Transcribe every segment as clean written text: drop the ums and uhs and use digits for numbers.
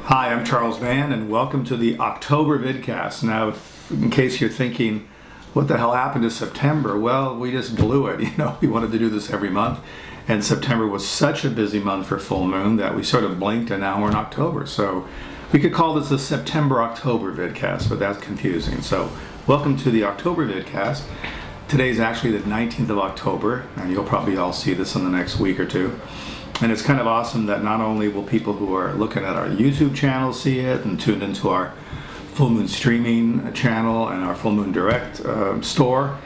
Hi, I'm Charles Van, and welcome to the October Vidcast. Now, in case you're thinking, what the hell happened to September? Well, we just blew it. We wanted to do this every month, and September was such a busy month for full moon that we sort of blinked, and now we're in October. So we could call this the September-October Vidcast, but that's confusing. So welcome to the October Vidcast. Today's actually the 19th of October, and you'll probably all see this in the next week or two. And it's kind of awesome that not only will people who are looking at our YouTube channel see it and tuned into our Full Moon streaming channel and our Full Moon Direct store,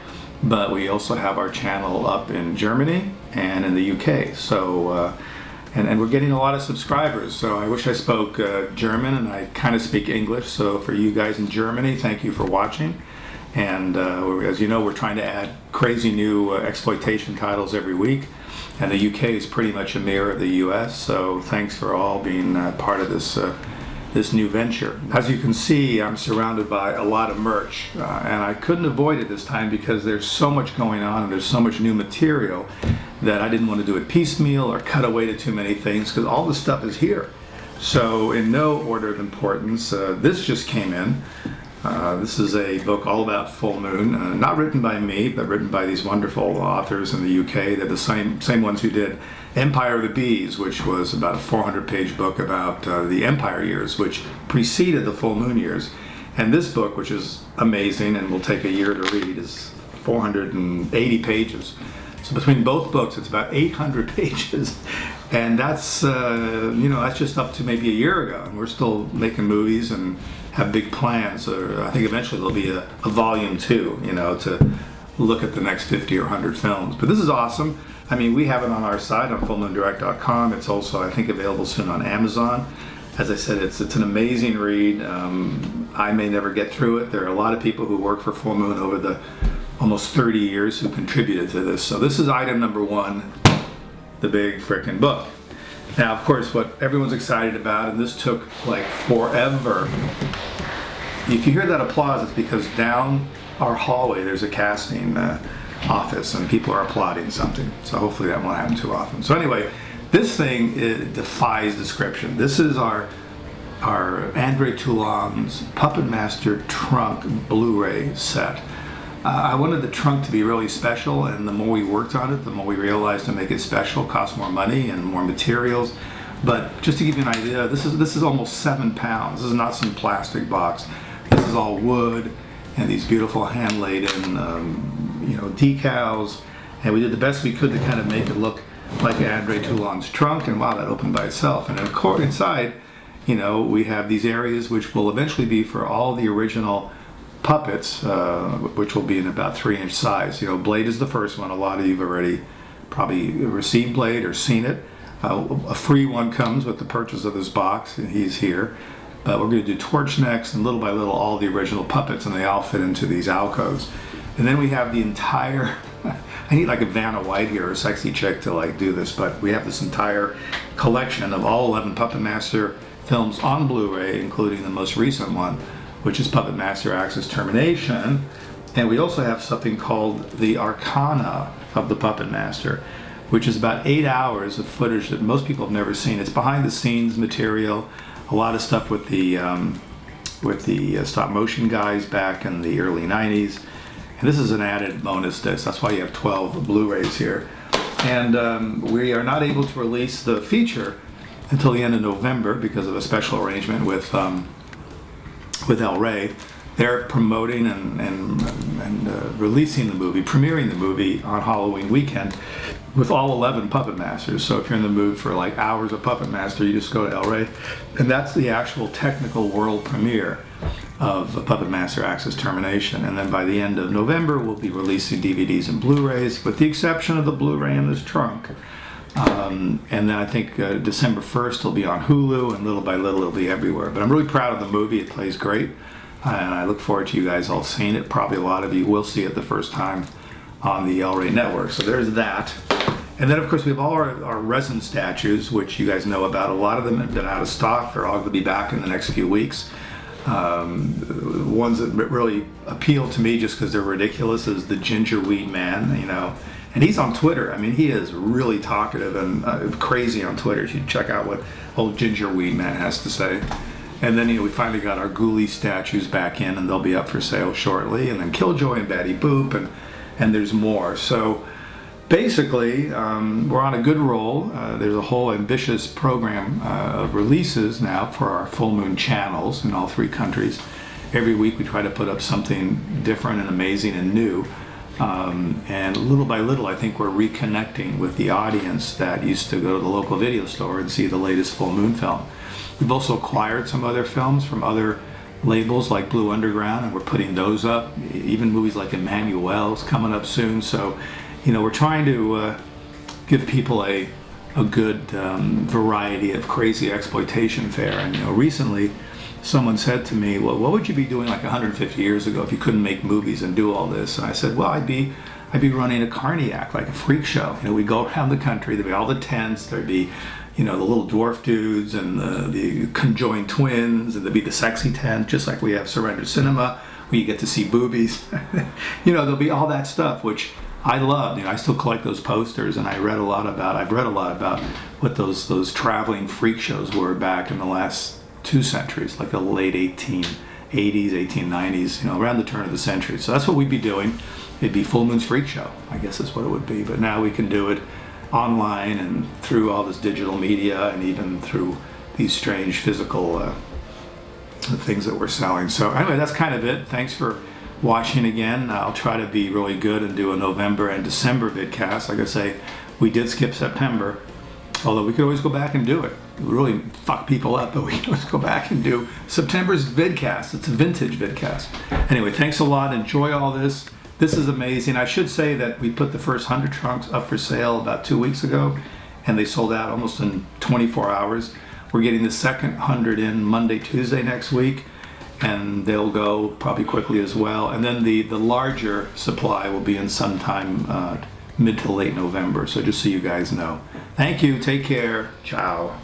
but we also have our channel up in Germany and in the UK. So, and we're getting a lot of subscribers. So I wish I spoke German, and I kind of speak English. So for you guys in Germany, thank you for watching. And as you know, we're trying to add crazy new exploitation titles every week. And the UK is pretty much a mirror of the US, so thanks for all being part of this new venture. As you can see, I'm surrounded by a lot of merch, and I couldn't avoid it this time because there's so much going on and there's so much new material that I didn't want to do it piecemeal or cut away to too many things, because all this stuff is here. So in no order of importance, this just came in. This is a book all about full moon, not written by me, but written by these wonderful authors in the UK. They're the same ones who did Empire of the Bees, which was about a 400-page book about the Empire years, which preceded the full moon years. And this book, which is amazing and will take a year to read, is 480 pages. So between both books, it's about 800 pages. And that's, that's just up to maybe a year ago. And we're still making movies and have big plans. So I think eventually there'll be a volume 2, to look at the next 50 or 100 films. But this is awesome. I mean, we have it on our site on fullmoondirect.com. It's also, I think, available soon on Amazon. As I said, it's an amazing read. I may never get through it. There are a lot of people who work for Full Moon over the almost 30 years who contributed to this. So this is item number 1, the big frickin' book. Now, of course, what everyone's excited about, and this took like forever. If you hear that applause, it's because down our hallway there's a casting office and people are applauding something. So hopefully that won't happen too often. So anyway, this thing defies description. This is our Andre Toulon's Puppet Master trunk Blu-ray set. I wanted the trunk to be really special, and the more we worked on it, the more we realized to make it special cost more money and more materials. But just to give you an idea, this is almost 7 pounds. This is not some plastic box. This is all wood and these beautiful hand-laden, decals. And we did the best we could to kind of make it look like Andre Toulon's trunk. And wow, that opened by itself. And then inside, we have these areas which will eventually be for all the original puppets, which will be in about 3-inch size. Blade is the first one. A lot of you have already probably received Blade or seen it. A free one comes with the purchase of this box, and he's here. But we're going to do Torch next, and little by little all the original puppets, and they all fit into these alcoves. And then we have the entire, I need like a Vanna White here, a sexy chick to do this, but we have this entire collection of all 11 Puppet Master films on Blu-ray, including the most recent one, which is Puppet Master Axis Termination. And we also have something called the Arcana of the Puppet Master, which is about 8 hours of footage that most people have never seen. It's behind the scenes material, a lot of stuff with the stop motion guys back in the early 90s. And this is an added bonus disc. That's why you have 12 Blu-rays here. And we are not able to release the feature until the end of November because of a special arrangement with El Rey. They're promoting and releasing the movie, premiering the movie on Halloween weekend with all 11 Puppet Masters. So if you're in the mood for hours of Puppet Master, you just go to El Rey. And that's the actual technical world premiere of Puppet Master Axis Termination. And then by the end of November, we'll be releasing DVDs and Blu-rays, with the exception of the Blu-ray in this trunk. And then I think December 1st it'll be on Hulu, and little by little it'll be everywhere. But I'm really proud of the movie. It plays great. And I look forward to you guys all seeing it. Probably a lot of you will see it the first time on the El Rey network. So there's that. And then, of course, we have all our resin statues, which you guys know about. A lot of them have been out of stock. They're all going to be back in the next few weeks. Ones that really appeal to me just because they're ridiculous is the Gingerweed Man. And he's on Twitter. I mean, he is really talkative and crazy on Twitter. You should check out what old Ginger Weed Man has to say. And then, we finally got our Ghoulie statues back in, and they'll be up for sale shortly. And then Killjoy and Betty Boop, and there's more. So basically, we're on a good roll. There's a whole ambitious program of releases now for our full moon channels in all 3 countries. Every week we try to put up something different and amazing and new. And little by little, I think we're reconnecting with the audience that used to go to the local video store and see the latest full moon film. We've also acquired some other films from other labels like Blue Underground, and we're putting those up. Even movies like Emmanuel's coming up soon. So, we're trying to give people a good variety of crazy exploitation fare. And recently, someone said to me, "Well, what would you be doing like 150 years ago if you couldn't make movies and do all this?" And I said, "Well, I'd be running a carniac, like a freak show. We'd go around the country. There'd be all the tents. There'd be the little dwarf dudes and the conjoined twins, and there'd be the sexy tent, just like we have Surrender Cinema, where you get to see boobies. There'll be all that stuff, which I loved. I still collect those posters, and I've read a lot about what those traveling freak shows were back in the last 2 centuries, like the late 1880s, 1890s, around the turn of the century. So that's what we'd be doing. It'd be Full Moon's Freak Show, I guess is what it would be. But now we can do it online and through all this digital media, and even through these strange physical things that we're selling. So anyway, that's kind of it. Thanks for watching again. I'll try to be really good and do a November and December vidcast. Like I say, we did skip September, although we could always go back and do it. It would really fuck people up, but we can always go back and do September's vidcast. It's a vintage vidcast. Anyway, thanks a lot. Enjoy all this. This is amazing. I should say that we put the first 100 trunks up for sale about 2 weeks ago, and they sold out almost in 24 hours. We're getting the second 100 in Monday, Tuesday next week, and they'll go probably quickly as well. And then the larger supply will be in sometime mid to late November, so just so you guys know. Thank you. Take care. Ciao.